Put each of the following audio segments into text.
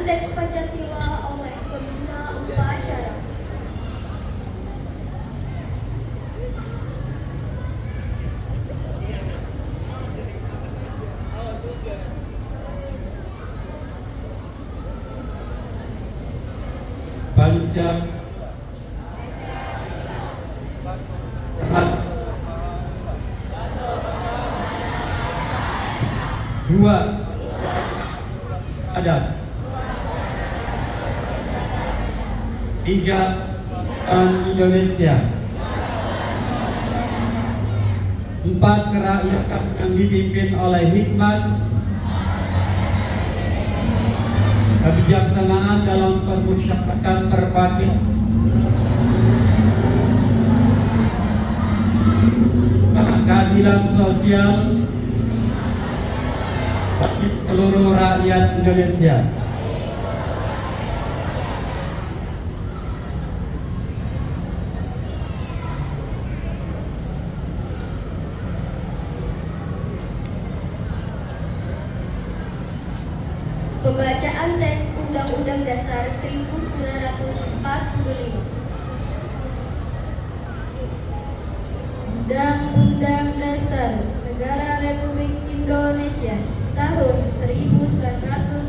Teks Pancasila oleh pembina upacara. Dua ada tiga Indonesia, empat kerakyatan yang dipimpin oleh hikmat, kebijaksanaan dalam permusyawaratan terpadu, keadilan sosial bagi seluruh rakyat Indonesia. Pembacaan teks Undang-Undang Dasar 1945. Undang-Undang Dasar Negara Republik Indonesia tahun 1945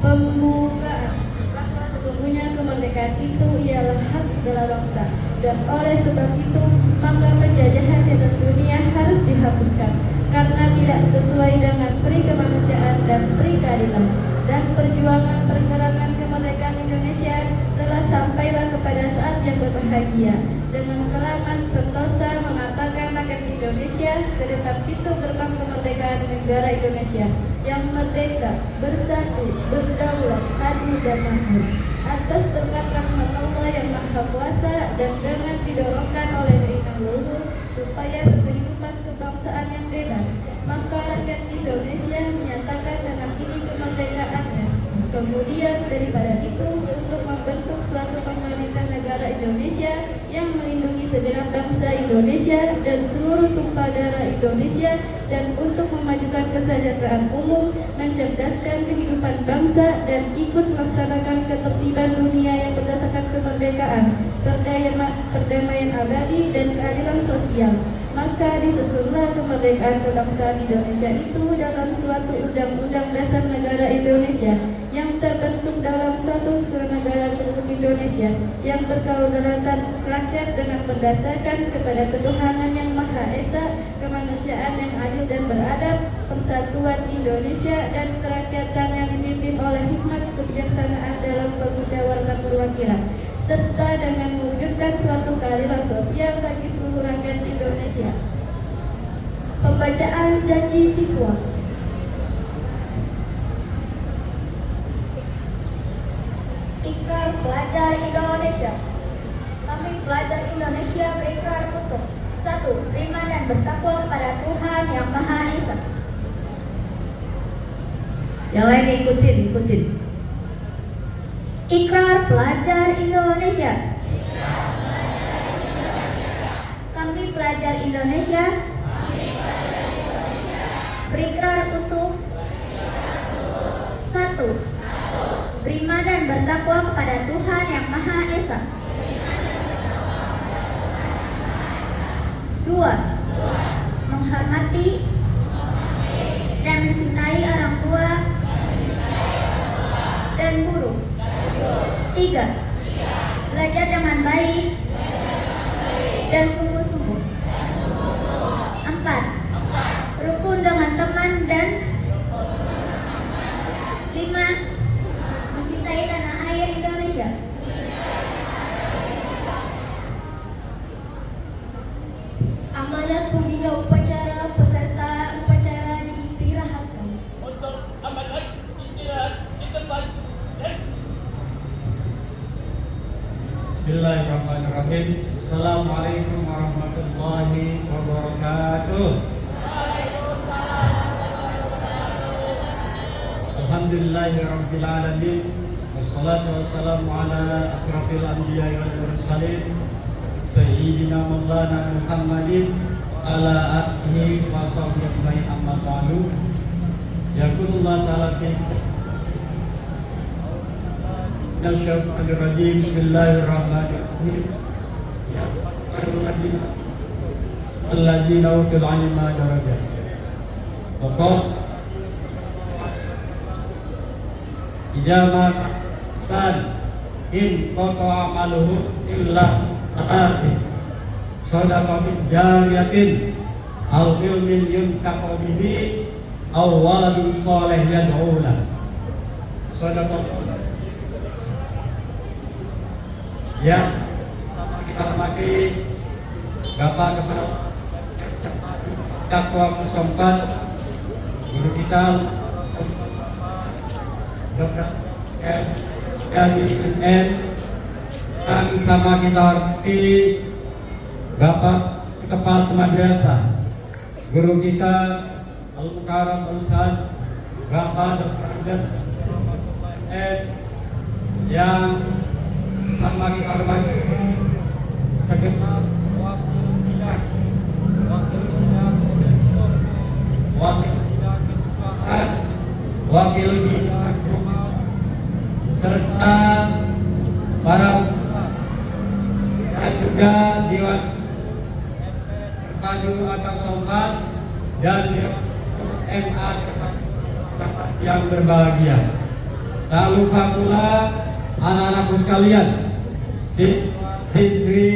pembukaan bahwa sesungguhnya kemerdekaan itu ialah hak segala bangsa, dan oleh sebab itu maka penjajahan di atas dunia harus dihapuskan karena tidak sesuai dengan peri kemanusiaan dan peri keadilan, dan perjuangan pergerakan kemerdekaan Indonesia telah sampailah kepada saat yang berbahagia dengan selamat sentosa mengatakan rakyat Indonesia ke depan pintu gerbang kemerdekaan negara Indonesia yang merdeka, bersatu, berdaulat, adil dan makmur atas berkat rahmat Allah yang Maha Kuasa, dan dengan didorongkan oleh keinginan luhur supaya berkehidupan kebangsaan yang bebas, maka rakyat Indonesia menyatakan dengan ini kemerdekaannya. Kemudian daripada itu, untuk membentuk suatu pemerintah negara Indonesia yang melindungi segenap bangsa Indonesia dan seluruh tumpah darah Indonesia, dan untuk memajukan kesejahteraan umum, mencerdaskan kehidupan bangsa, dan ikut melaksanakan ketertiban dunia yang berdasarkan kemerdekaan, perdamaian abadi, dan keadilan sosial. Maka disusunlah kemerdekaan kebangsaan Indonesia itu dalam suatu Undang-Undang Dasar Negara Indonesia yang terbentuk dalam suatu negara Republik Indonesia yang berkedaulatan rakyat dengan berdasarkan kepada ketuhanan yang Maha Esa, kemanusiaan yang adil dan beradab, persatuan Indonesia, dan kerakyatan yang dipimpin oleh hikmat kebijaksanaan dalam permusyawaratan perwakilan, serta dengan mewujudkan suatu keadilan sosial bagi seluruh rakyat Indonesia. Pembacaan janji siswa. Ikrar pelajar Indonesia. Kami pelajar Indonesia berikrar untuk 1. Beriman dan bertakwa kepada Tuhan Yang Maha Esa. Yang lain ikutin. Ikrar pelajar Indonesia. Kami pelajar Indonesia berikrar untuk 1. Beriman dan bertakwa kepada Tuhan Yang Maha Esa. 2. Menghormati dan mencintai orang tua dan guru. 3. Belajar dengan baik dan sungguh-sungguh. 4. Rukun dengan teman dan 5. Mencintai tanah air Indonesia. Amanat pembina upacara, peserta upacara diistirahatkan. Untuk amanat istirahat di tempat. Bismillahirrahmanirrahim. Assalamualaikum warahmatullahi wabarakatuh. Alhamdulillahirabbil alamin. Wassalatu wassalamu ala asrafil anbiya'i wal mursalin sayyidina maulana Muhammadin ala alihi wa sahbihi ajmain, amma ba'du. Yaqulullah ta'ala fi Minasyaitonirrajim. Bismillahirrahmanirrahim. Ya alladzina utul ilma darajat. Pokok ijama san in qata amaluhu illa ta'ati sadaqatin jariyatin al ilmin yuntaqu bihi aw waladun shalih yad'u lahu. Sadaqah ya kita hormati Bapak Kepala Takwa Musompat, guru kita Dr. N. Kami sama kita hormati Bapak Kepala Madrasah, guru kita Al-Mukarram Ustaz Bapak Dr. N. yang sama kita hormati segenap wakil serta para juga Dewan Terpadu atau Sompat dan MA yang berbahagia. Tak lupa pula anak-anakku sekalian, siswi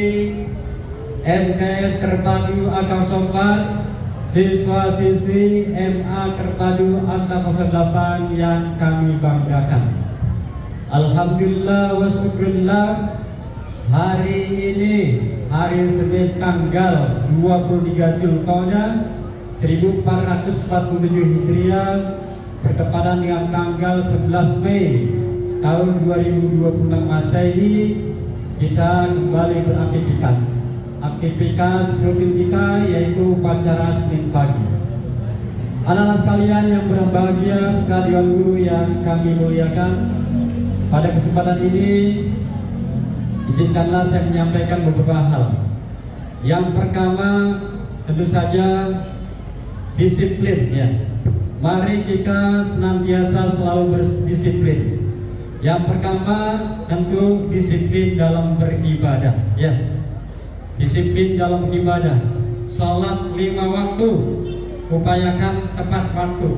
MTS Terpadu atau Sompat, siswa-siswi MA Terpadu Angkatan 08 yang kami banggakan. Alhamdulillah wa syukurillah, hari ini hari Senin tanggal 23 Dzulqa'dah 1447 Hijriah bertepatan dengan tanggal 11 Mei tahun 2026 Masehi, kita kembali beraktivitas. Aktivitas rutin kita yaitu upacara Senin pagi. Anak-anak sekalian yang berbahagia, sekalian guru yang kami muliakan, pada kesempatan ini izinkanlah saya menyampaikan beberapa hal. Yang pertama tentu saja disiplin ya. Mari kita senantiasa selalu berdisiplin. Yang pertama tentu disiplin dalam beribadah ya. Disiplin dalam ibadah, salat 5 waktu, upayakan tepat waktu,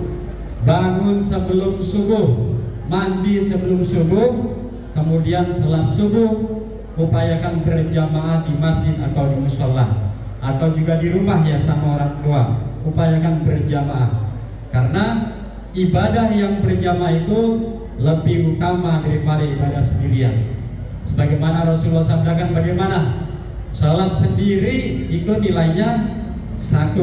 bangun sebelum subuh, mandi sebelum subuh, kemudian salat subuh, upayakan berjamaah di masjid atau di musola, atau juga di rumah ya sama orang tua, upayakan berjamaah, karena ibadah yang berjamaah itu lebih utama daripada ibadah sendirian. Sebagaimana Rasulullah sabdakan, bagaimana salat sendiri itu nilainya 1,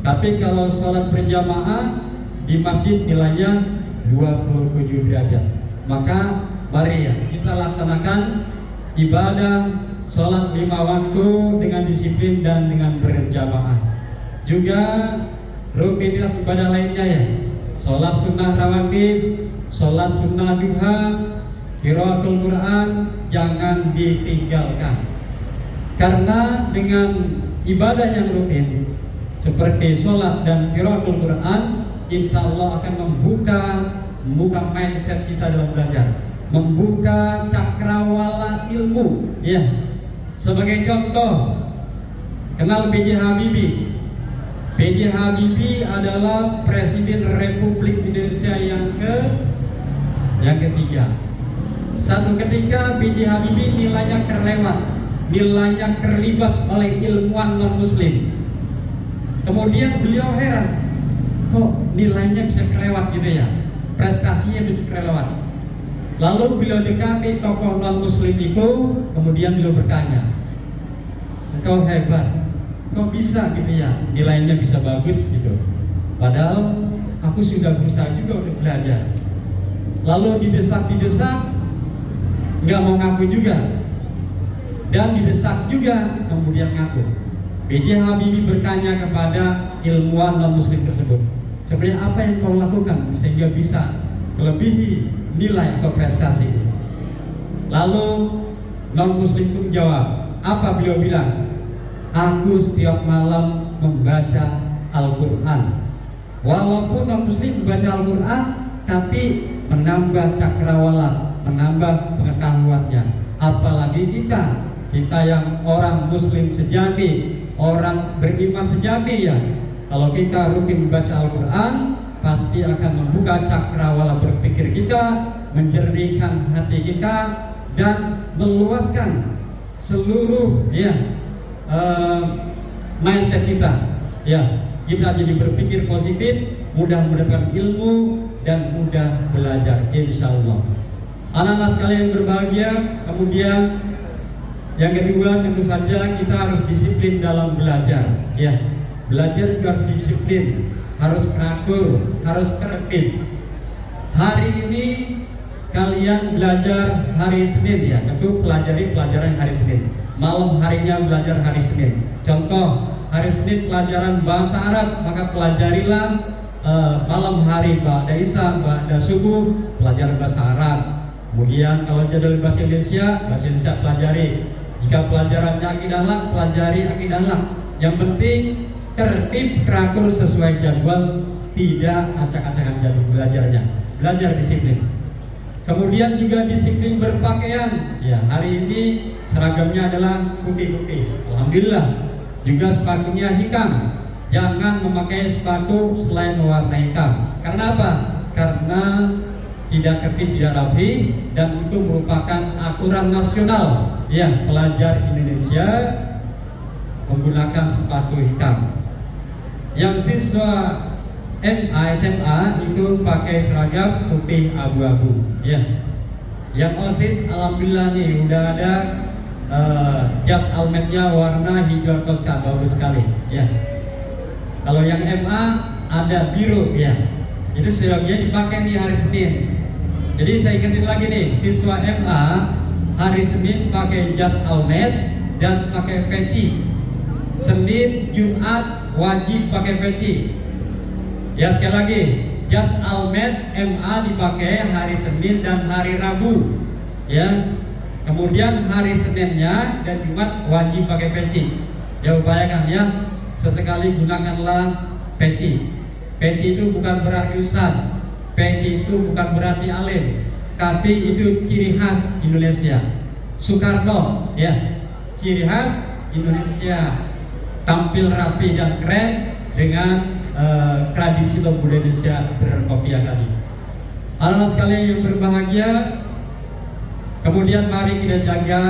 tapi kalau salat berjamaah di masjid nilainya 27 derajat. Maka mari ya kita laksanakan ibadah salat 5 waktu dengan disiplin dan dengan berjamaah. Juga rutinitas ibadah lainnya ya, salat sunnah rawatib, salat sunnah duha, qiraatul Quran jangan ditinggalkan. Karena dengan ibadah yang rutin seperti sholat dan qiraatul Quran, insya Allah akan membuka mindset kita dalam belajar, membuka cakrawala ilmu ya. Sebagai contoh, kenal B.J. Habibie. B.J. Habibie adalah Presiden Republik Indonesia yang ketiga. Satu ketika B.J. Habibie nilainya terlibas oleh ilmuwan non-muslim. Kemudian beliau heran, kok nilainya bisa kelewat gitu ya, prestasinya bisa kelewat. Lalu beliau dekati tokoh non-muslim itu, kemudian beliau bertanya, engkau hebat, kok bisa gitu ya, nilainya bisa bagus gitu. Padahal aku sudah berusaha juga untuk belajar. Lalu didesak, nggak mau ngaku juga, dan didesak juga, kemudian ngaku. B.J. Habibie bertanya kepada ilmuwan non-muslim tersebut, sebenarnya apa yang kau lakukan sehingga bisa melebihi nilai atau prestasi? Lalu non-muslim itu menjawab, apa beliau bilang? Aku setiap malam membaca Al-Quran. Walaupun non-muslim membaca Al-Quran, tapi menambah cakrawala, menambah pengetahuannya. Apalagi kita yang orang muslim sejati, orang beriman sejati ya. Kalau kita rutin membaca Al-Quran, pasti akan membuka cakrawala berpikir kita, menjernihkan hati kita, dan meluaskan seluruh mindset kita. Ya, kita jadi berpikir positif, mudah mendapatkan ilmu dan mudah belajar, insya Allah. Anak-anak sekalian yang berbahagia, kemudian yang kedua tentu saja kita harus disiplin dalam belajar. Ya, belajar juga harus disiplin, harus teratur, harus tertib. Hari ini kalian belajar hari Senin ya, tentu pelajari pelajaran hari Senin. Malam harinya belajar hari Senin. Contoh, hari Senin pelajaran bahasa Arab, maka pelajarilah malam hari ba'da Isya, ba'da subuh pelajaran bahasa Arab. Kemudian kalau jadwal bahasa Indonesia pelajari. Jika pelajarannya akidah lang, pelajari akidah lang. Yang penting tertib, teratur sesuai jadwal, tidak acak-acakan jadwal belajarnya. Belajar disiplin. Kemudian juga disiplin berpakaian. Ya, hari ini seragamnya adalah putih-putih. Alhamdulillah. Juga sepatunya hitam. Jangan memakai sepatu selain warna hitam. Karena apa? Karena tidak tertib, tidak rapi, dan itu merupakan aturan nasional. Ya, pelajar Indonesia menggunakan sepatu hitam. Yang siswa SMA itu pakai seragam putih abu-abu. Ya. Yang OSIS alhamdulillah nih udah ada jas almetnya warna hijau toska, bagus sekali. Ya. Kalau yang MA ada biru ya. Itu seragamnya dipakai nih hari Senin. Jadi saya ingetin lagi nih, siswa MA hari Senin pakai jas almet dan pakai peci. Senin, Jumat wajib pakai peci. Ya, sekali lagi, jas almet MA dipakai hari Senin dan hari Rabu. Ya. Kemudian hari Seninnya dan Jumat wajib pakai peci. Ya, upayakan ya, sesekali gunakanlah peci. Peci itu bukan berarti ustaz, peci itu bukan berarti alim, tapi itu ciri khas Indonesia. Soekarno ya, ciri khas Indonesia, tampil rapi dan keren dengan tradisi budaya Indonesia berkopiah tadi. Anak-anak sekalian yang berbahagia, kemudian mari kita jaga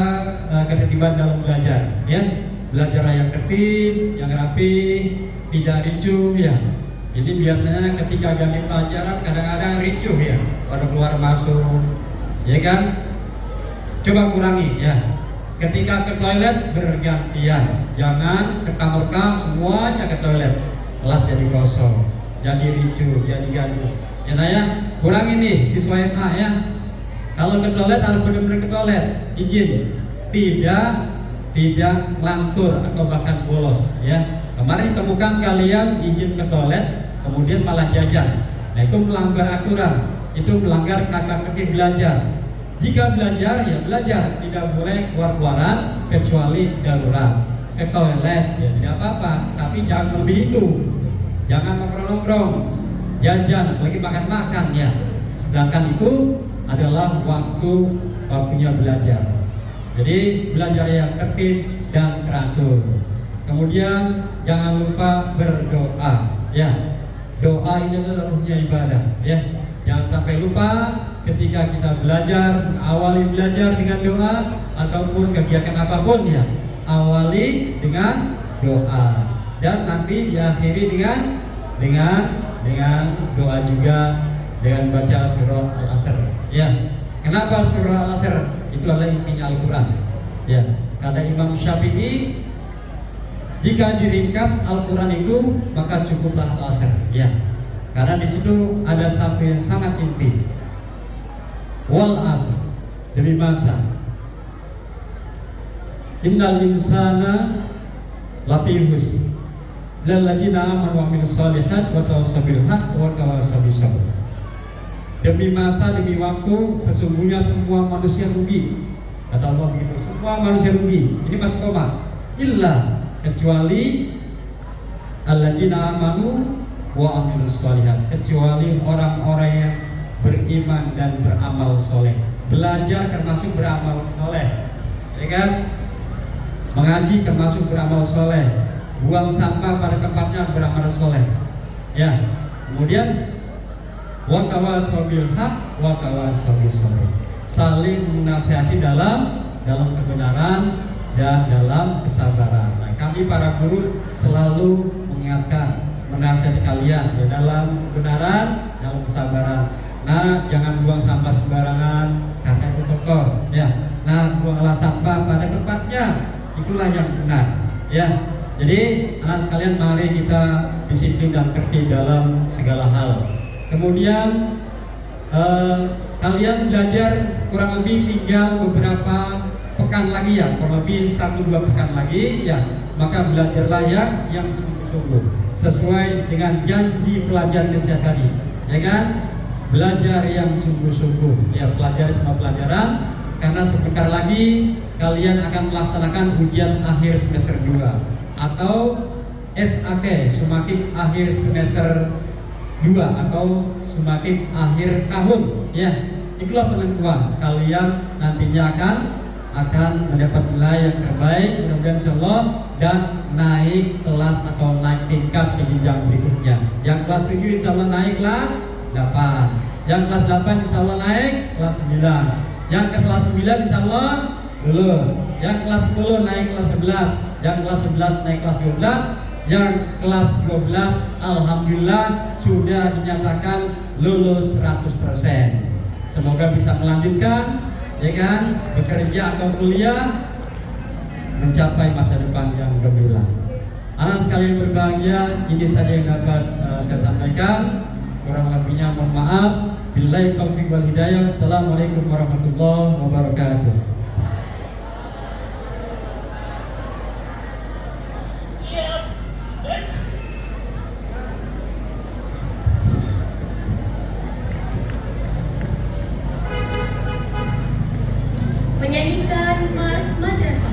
ketertiban dalam belajar ya. Belajar yang tertib, yang rapi, tidak ricuh ya. Ini biasanya ketika ganti pelajaran kadang-kadang ricuh ya, pada keluar masuk, ya kan? Coba kurangi ya. Ketika ke toilet bergantian, jangan serta-merta semuanya ke toilet. Kelas jadi kosong, jadi ricuh, jadi gaduh. Ya naya, kurangi nih siswa MA ya. Kalau ke toilet harus benar-benar ke toilet, izin, tidak lantur atau bahkan bolos ya. Kemarin temukan kalian izin ke toilet kemudian malah jajan. Nah, itu melanggar aturan, itu melanggar tata tertib belajar. Jika belajar ya belajar, tidak boleh keluar-keluaran kecuali darurat. Ke toilet ya tidak apa-apa, tapi jangan lebih itu. Jangan nongkrong-nongkrong, jajan, lagi makan-makan ya. Sedangkan itu adalah waktunya belajar. Jadi belajar yang tertib dan teratur. Kemudian jangan lupa berdoa ya. Doa ini adalah ruhnya ibadah ya. Jangan sampai lupa ketika kita belajar, awali belajar dengan doa ataupun kegiatan apapun ya. Awali dengan doa dan nanti diakhiri dengan doa juga, dengan baca surah Al-Asr ya. Kenapa surah Al-Asr? Itu adalah intinya Al-Quran ya. Kata Imam Syafi'i, jika diringkas Al-Quran itu maka cukuplah Al-Asr ya. Karena di situ ada satu yang sangat inti. Wal asr, demi masa. Innal insana lafi khusr. Lalladzina amanu wa amilus shalihat wa tawassaw bil haqq wa tawassaw bis sabr. Demi masa, demi waktu, sesungguhnya semua manusia rugi. Kata Allah begitu, semua manusia rugi. Ini masih koma. Illa, kecuali alladzina amanu wa amilus shalihat, kecuali orang-orang yang beriman dan beramal soleh. belajar termasuk beramal soleh, ya kan? Mengaji termasuk beramal soleh, buang sampah pada tempatnya beramal soleh, ya. Kemudian watawasau bil haq watawasau bis sabr, saling menasihati dalam kebenaran dan dalam kesabaran. Nah, kami para guru selalu mengingatkan, menasihati kalian ya, dalam kebenaran, dalam kesabaran. Nah, jangan buang sampah sembarangan karena itu kotor, ya. Nah, buanglah sampah pada tempatnya, itulah yang benar, ya. Jadi anak sekalian, mari kita disiplin dan tertib dalam segala hal. Kemudian kalian belajar kurang lebih tinggal beberapa pekan lagi ya, kurang lebih 1-2 pekan lagi ya. Maka belajarlah yang sungguh-sungguh sesuai dengan janji pelajaran Indonesia tadi, ya kan? Belajar yang sungguh-sungguh ya, pelajari semua pelajaran, karena sebentar lagi kalian akan melaksanakan ujian akhir semester 2 atau SAT, semakin akhir semester 2 atau semakin akhir tahun ya. Itulah penentuan kalian nantinya akan mendapat nilai yang terbaik mudah-mudahan insyaallah, dan naik kelas atau naik tingkat ke jenjang berikutnya. Yang kelas 7 insyaallah naik kelas 8, yang kelas 8 insyaallah naik kelas 9, yang kelas 9 insyaallah lulus, yang kelas 10 naik kelas 11, yang kelas 11 naik kelas 12, yang kelas 12 alhamdulillah sudah dinyatakan lulus 100%. Semoga bisa melanjutkan, ya kan, bekerja atau kuliah, mencapai masa depan yang gemilang. Anak sekalian berbahagia, ini saja yang dapat saya sampaikan. Kurang lebihnya mohon maaf. Billahi taufiq wal hidayah. Assalamualaikum warahmatullahi wabarakatuh. Menyanyikan Mars Madrasah.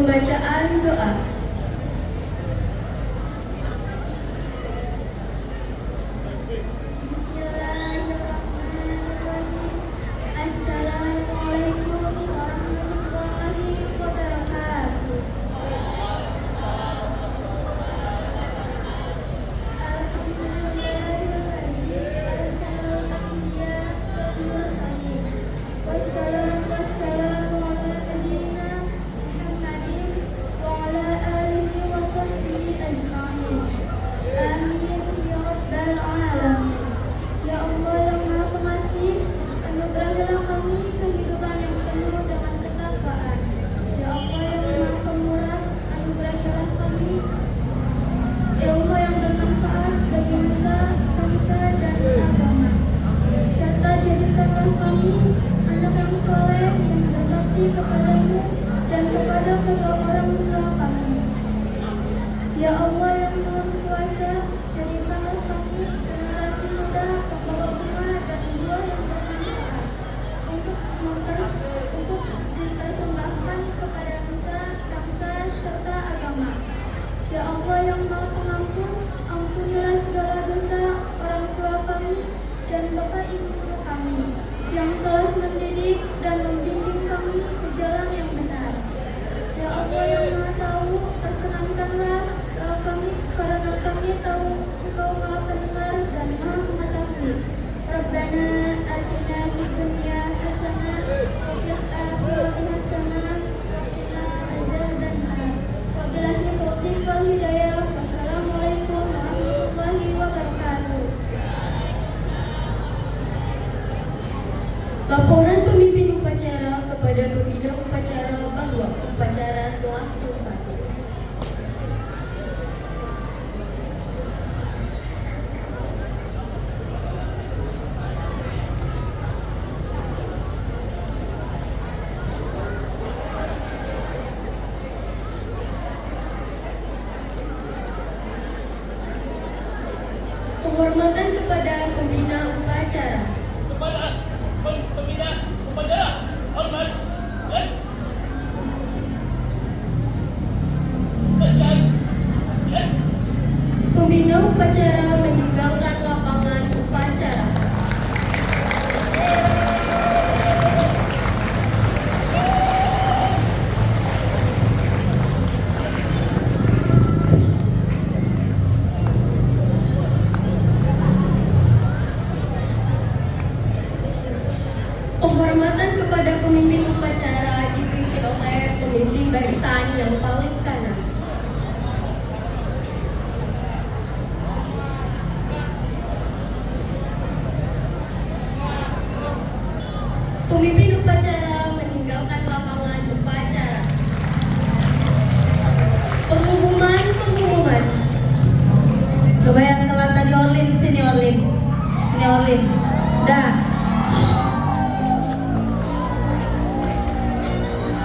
Pembacaan doa. Bismillahirrahmanirrahim. Assalamualaikum warahmatullahi wabarakatuh. Alhamdulillahirrahmanirrahim. Wassalatu wassalamu ala nabiyyina Muhammadin wa ala alihi wa sahbihi ajma'in. Amin ya rabbal alamin. Ya Allah yang Maha Pengasih, anugerahilah kami kehidupan yang penuh dengan ketakwaan. Ya Allah yang Maha Pemurah, anugerahilah kami ilmu yang bermanfaat bagi nusa, bangsa, dan agama. Serta jadikanlah kami anak yang soleh yang berbakti kepadamu dan kepada kedua orang tua kami. Ya Allah yang Maha Kuasa, jadikanlah kami generasi muda pembawa bunga dan buah yang bermanfaat untuk dipersembahkan kepada nusa, bangsa, serta agama. Ya Allah yang Maha Pengampun, ampunilah segala dosa orang tua kami dan bapak ibu guru kami yang telah mendidik dan membimbing kami ke jalan yang benar. Ya Allah yang Maha Tahu, perkenankanlah kami karena kami tahu Engkau Maha Pendengar dan Maha Mengetahui. Rabbana atina fid dunya hasanah wa fil akhirati hasanah wa qina adzabannar. Wabillahi taufiq wal hidayah. Wassalamualaikum warahmatullahi wabarakatuh. Laporan pemimpin upacara kepada pembina upacara bahwa upacara telah selesai. Penghormatan kepada pembina upacara. Kepada pembina upacara, hormat dan Pembina upacara meninggalkan lapangan upacara. Penghormatan kepada pemimpin upacara dipimpin oleh pemimpin barisan yang paling kanan. Pemimpin upacara meninggalkan lapangan upacara. Pengumuman. Coba yang telat tadi Orlin, sini Orlin. Ini Orlin. Dah.